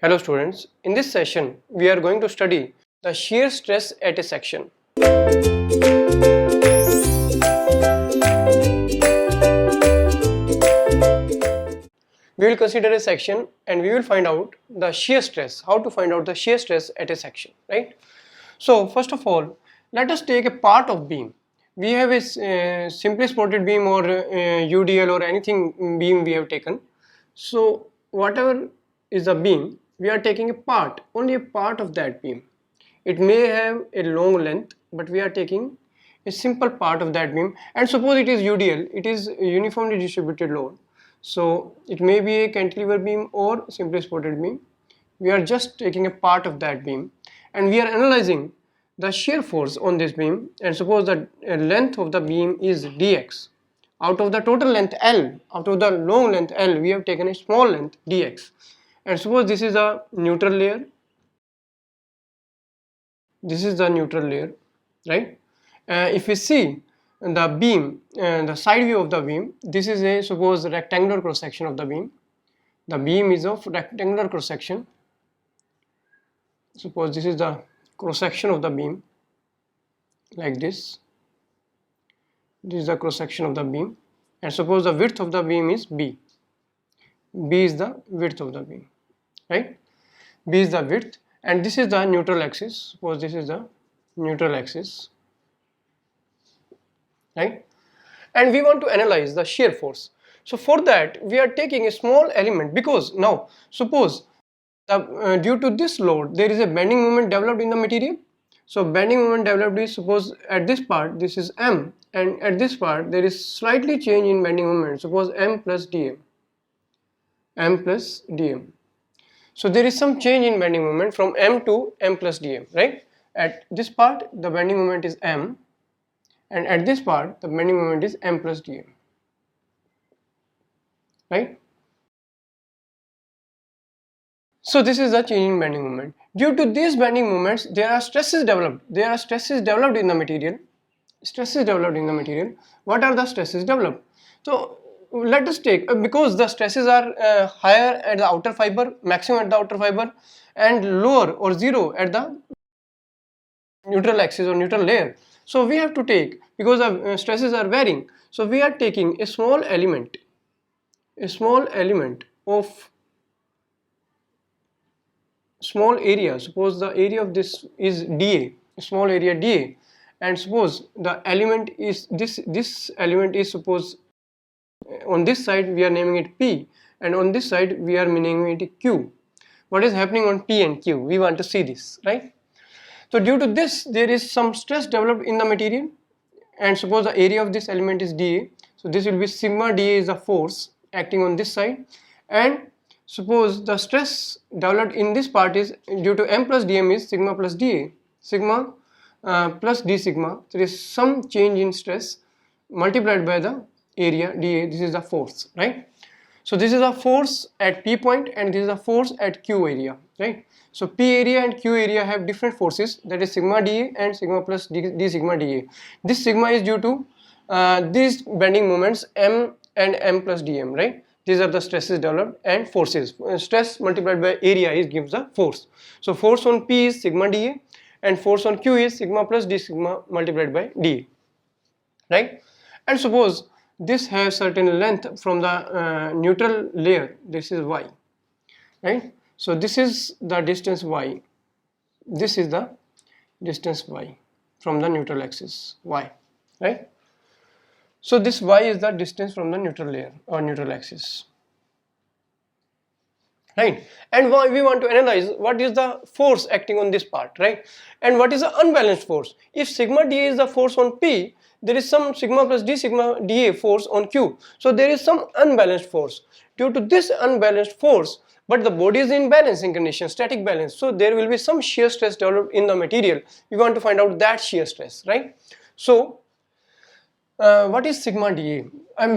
Hello students, in this session we are going to study the shear stress at a section. We will consider a section and we will find out the shear stress, how to find out the shear stress at a section, right? So first of all, let us take a part of beam. We have a simply supported beam or UDL or anything beam we have taken. So whatever is a beam, we are taking a part, only a part of that beam. It may have a long length, but we are taking a simple part of that beam. And suppose it is UDL, it is uniformly distributed load. So it may be a cantilever beam or simply supported beam. We are just taking a part of that beam and we are analyzing the shear force on this beam, and suppose that length of the beam is dx. Out of the total length L, out of the long length L, we have taken a small length dx. And suppose this is a neutral layer, this is the neutral layer, right? If we see the beam, the side view of the beam, this is a suppose rectangular cross section of the beam. The beam is of rectangular cross section. Suppose this is the cross section of the beam, like this. This is the cross section of the beam, and suppose the width of the beam is B. B is the width of the beam, right? B is the width, and this is the neutral axis. Suppose this is the neutral axis, right? And we want to analyze the shear force. So for that we are taking a small element, because now suppose due to this load there is a bending moment developed in the material. So bending moment developed is, suppose at this part this is M, and at this part there is slightly change in bending moment, suppose M plus dm, M plus dm. So there is some change in bending moment from M to M plus dm, right? At this part the bending moment is M, and at this part the bending moment is M plus dm, right? So this is the change in bending moment. Due to these bending moments, there are stresses developed. There are stresses developed in the material. Stresses developed in the material. What are the stresses developed? So let us take, because the stresses are higher at the outer fiber, maximum at the outer fiber, and lower or zero at the neutral axis or neutral layer. So we have to take, because the stresses are varying, so we are taking a small element of small area. Suppose the area of this is dA, small area dA, and suppose the element is this element is, suppose on this side we are naming it P, and on this side we are naming it Q. What is happening on P and Q? We want to see this, right? So due to this there is some stress developed in the material, and suppose the area of this element is dA, so this will be sigma dA is the force acting on this side, and suppose the stress developed in this part is due to M plus dm is sigma plus dA, sigma plus d sigma. There is some change in stress multiplied by the area dA. This is the force, right? So this is a force at P point and this is a force at Q area, right? So P area and Q area have different forces, that is sigma dA and sigma plus d sigma dA. This sigma is due to these bending moments M and M plus dm, right? These are the stresses developed and forces. Stress multiplied by area gives the force. So force on P is sigma dA and force on Q is sigma plus d sigma multiplied by dA, right? And suppose this has certain length from the neutral layer, this is y, right? So this is the distance y, this is the distance y from the neutral axis y, right? So this y is the distance from the neutral layer or neutral axis, right? And we want to analyze what is the force acting on this part, right? And what is the unbalanced force? If sigma dA is the force on P, there is some sigma plus d sigma dA force on Q. So there is some unbalanced force. Due to this unbalanced force, but the body is in balancing condition, static balance, so there will be some shear stress developed in the material. We want to find out that shear stress, right? So what is sigma dA?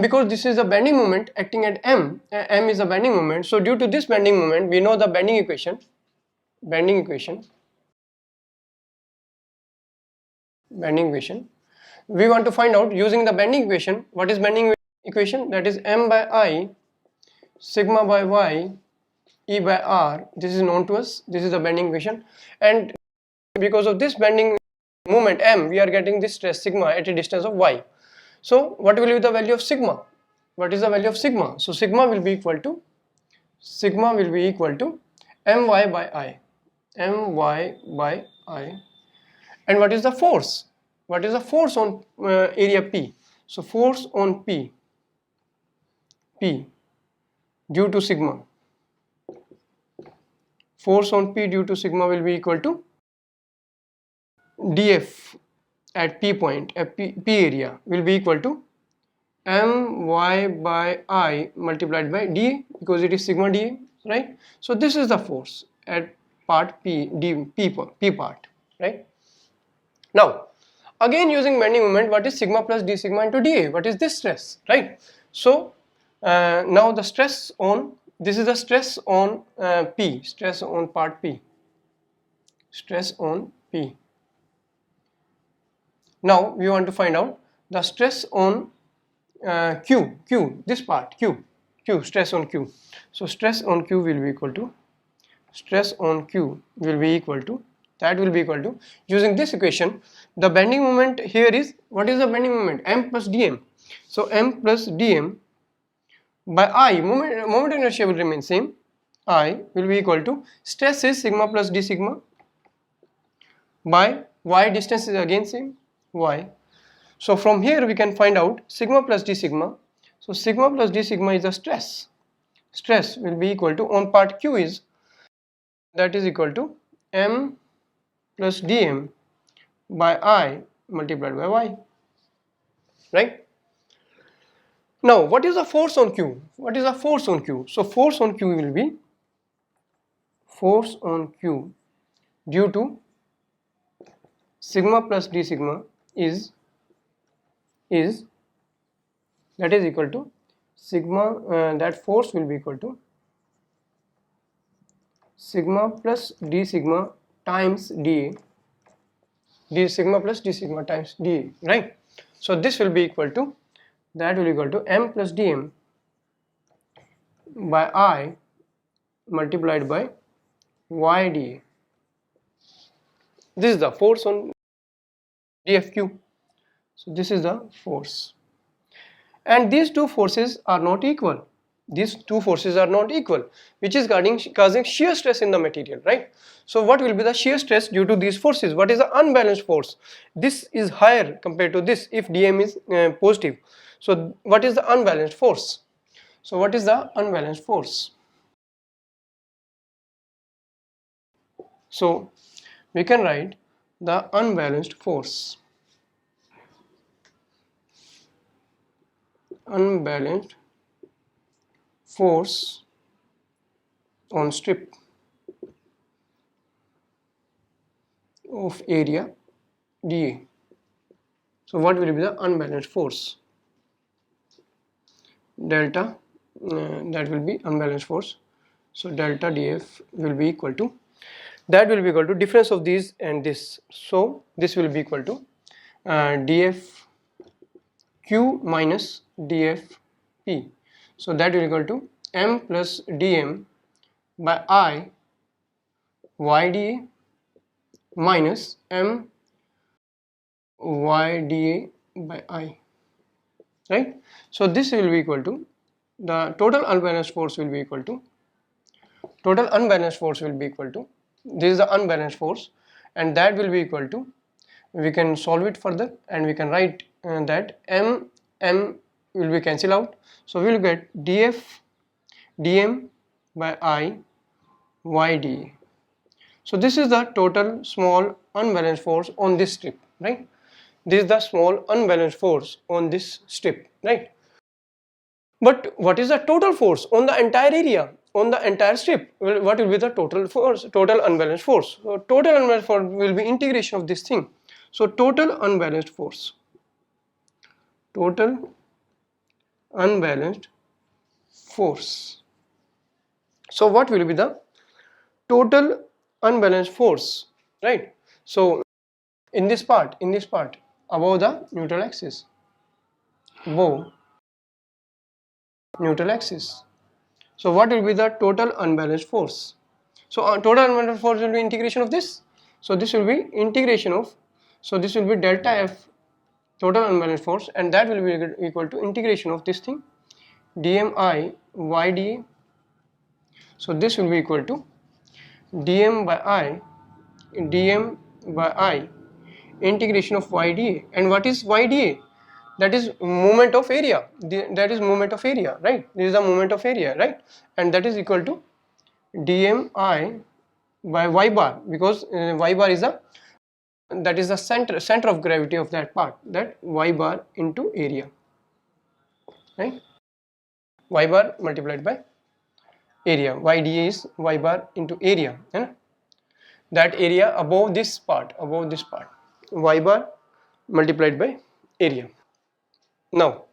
Because this is a bending moment acting at M, M is a bending moment, so due to this bending moment we know the bending equation. We want to find out using the bending equation. What is bending equation? That is M by I sigma by Y E by R, this is known to us, this is the bending equation, and because of this bending moment M, we are getting this stress sigma at a distance of y. So what will be the value of sigma? What is the value of sigma? So sigma will be equal to my by I, my by I. And what is the force? What is the force on area P? So force on P due to sigma. Force on P due to sigma will be equal to dF at P point, at P area will be equal to my by I multiplied by dA, because it is sigma dA, right? So this is the force at part P part, right? Now again, using bending moment, what is sigma plus d sigma into dA? What is this stress, right? So now the stress on, this is the stress on P, stress on part P, stress on P. Now we want to find out the stress on Q, this part Q, stress on Q. So stress on Q will be equal to, that will be equal to, using this equation, the bending moment here is, what is the bending moment? M plus dm. So M plus dm by I, moment inertia will remain same, I will be equal to, stress is sigma plus d sigma by y, distance is again same, y. So from here we can find out sigma plus d sigma. So sigma plus d sigma is the stress. Stress will be equal to, on part Q is, that is equal to M plus dm by I multiplied by y, right? Now what is the force on Q? What is the force on Q? So force on Q will be, force on Q due to sigma plus d sigma is that is equal to sigma, that force will be equal to sigma plus d sigma times dA, d sigma plus d sigma times dA, right? So this will be equal to, that will equal to M plus dm by I multiplied by y dA. This is the force on dFQ. So this is the force, and these two forces are not equal. These two forces are not equal, which is causing shear stress in the material, right? So what will be the shear stress due to these forces? What is the unbalanced force? This is higher compared to this if dm is positive. So what is the unbalanced force? So what is the unbalanced force? So we can write the unbalanced force. Unbalanced force on strip of area dA. So what will be the unbalanced force? Delta, that will be unbalanced force. So delta dF will be equal to, that will be equal to difference of these and this. So this will be equal to dF Q minus dF P. So that will equal to M plus dm by I y dA minus M y dA by I, right? So this will be equal to, the total unbalanced force will be equal to, this is the unbalanced force, and that will be equal to, we can solve it further and we can write that M will be cancel out. So we will get dF dm by I y dA. So this is the total small unbalanced force on this strip, right? This is the small unbalanced force on this strip, right? But what is the total force on the entire area, on the entire strip? Well, what will be the total force, total unbalanced force? So total unbalanced force will be integration of this thing. So total unbalanced force, total unbalanced force. So what will be the total unbalanced force, right? So in this part, above the neutral axis, above neutral axis. So what will be the total unbalanced force? So total unbalanced force will be integration of this. So this will be integration of, so this will be delta F total unbalanced force, and that will be equal to integration of this thing dmi y dA. So this will be equal to dm by I integration of y dA. And what is y dA? That is moment of area. That is moment of area, right? This is the moment of area, right? And that is equal to dmi by y bar, because y bar is the center of gravity of that part, that y bar into area, right? Y bar multiplied by area. Y dA is y bar into area, right? That area above this part, y bar multiplied by area. Now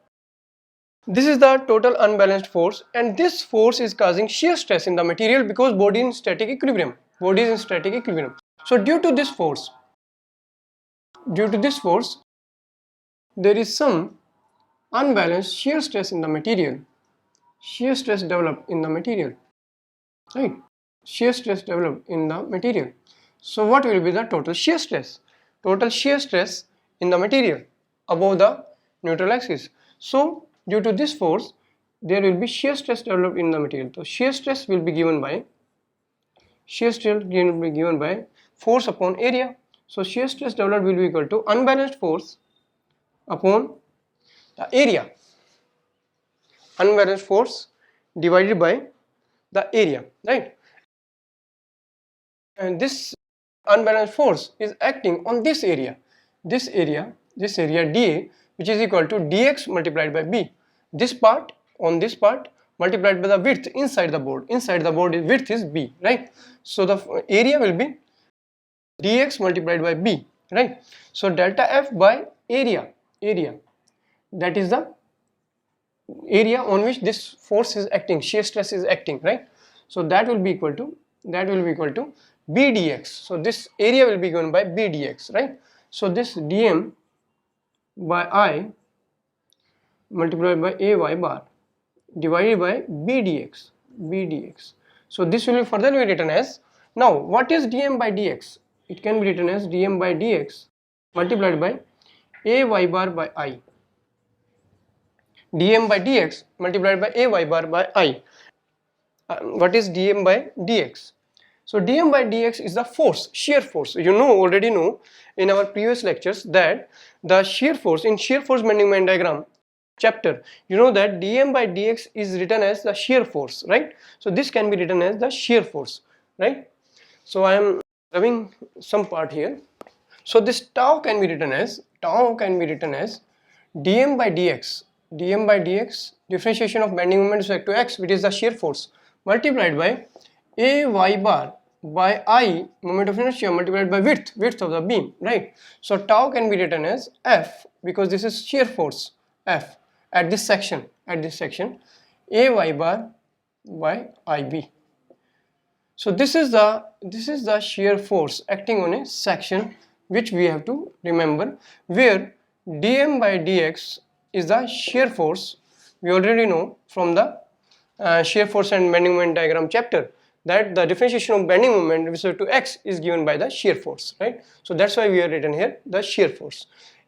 this is the total unbalanced force, and this force is causing shear stress in the material because body is in static equilibrium. So due to this force, there is some unbalanced shear stress in the material. Shear stress developed in the material, right? Shear stress developed in the material. So what will be the total shear stress? Total shear stress in the material above the neutral axis. So due to this force, there will be shear stress developed in the material. So shear stress will be given by force upon area. So shear stress developed will be equal to unbalanced force upon the area. Unbalanced force divided by the area, right? And this unbalanced force is acting on this area dA, which is equal to dx multiplied by b. This part multiplied by the width inside the board. Width is b, right? So the area will be dx multiplied by b, right? So delta F by area, that is the area on which this force is acting, shear stress is acting, right? So that will be equal to b dx. So this area will be given by b dx, right? So this dm by I multiplied by ay bar divided by b dx. So this will be further be written as, now what is dm by dx? It can be written as dm by dx multiplied by ay bar by I. Dm by dx multiplied by ay bar by I. What is dm by dx? So dm by dx is the force, shear force. You already know in our previous lectures that the shear force, in shear force bending moment diagram chapter, you know that dm by dx is written as the shear force, right? So this can be written as the shear force, right? So I am having some part here. So this tau can be written as dm by dx differentiation of bending moment with respect to x, which is the shear force, multiplied by ay bar by I moment of inertia multiplied by width of the beam, right? So tau can be written as F, because this is shear force F at this section ay bar by IB. So this is the shear force acting on a section, which we have to remember, where dm by dx is the shear force. We already know from the shear force and bending moment diagram chapter that the differentiation of bending moment with respect to x is given by the shear force, right? So that's why we have written here the shear force.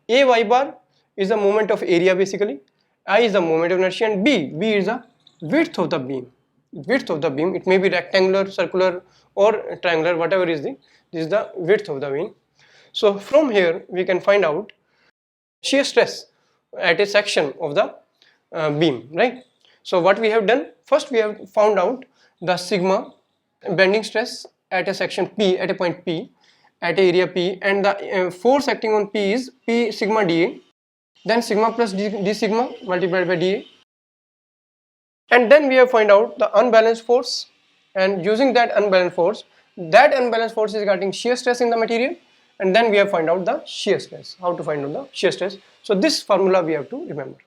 Ay bar is the moment of area basically, I is the moment of inertia, and b is the width of the beam. It may be rectangular, circular or triangular, whatever is this is the width of the beam. So from here we can find out shear stress at a section of the beam, right? So what we have done, first we have found out the sigma bending stress at a section P, at a point P, at a area P, and the force acting on P is P sigma dA, then sigma plus d sigma multiplied by dA, and then we have find out the unbalanced force, and using that unbalanced force is regarding shear stress in the material, and then we have find out the shear stress, how to find out the shear stress. So this formula we have to remember.